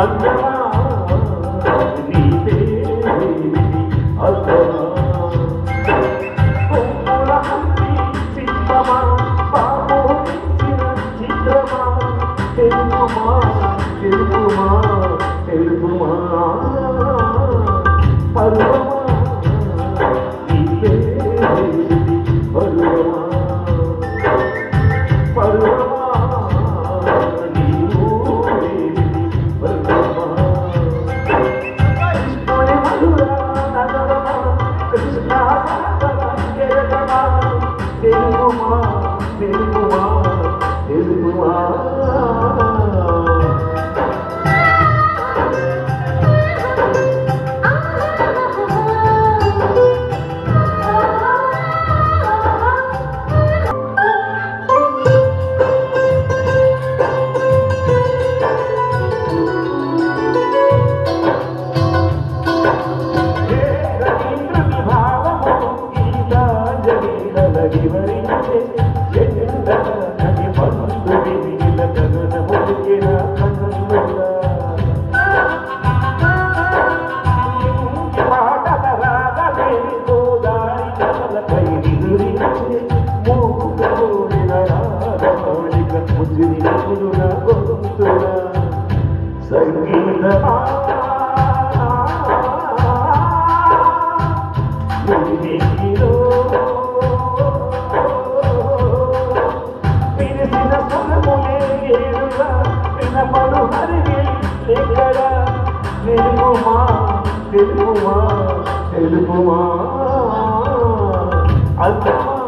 అందమా నీదే అర్థమా కొమ్ముల హంపి చిత్రమా బాబు చిత్రమా తెలుపుమా తెలుపుమా తెలుపుమా పర్వమా నీదే పర్వమా పర్వమా నీవు పర్వమా కృష్ణుని మధుర నగరమా కృష్ణ కేరళమా తెలుగుమా తెలుగుమా తెలుగుమా సంగీతమా నీలో విరిసిన స్వరములే ఏరుగా వినపడు హరివి ఎక్కడ తెలుగుమా తెలుగుమా తెలుగుమా అర్థమా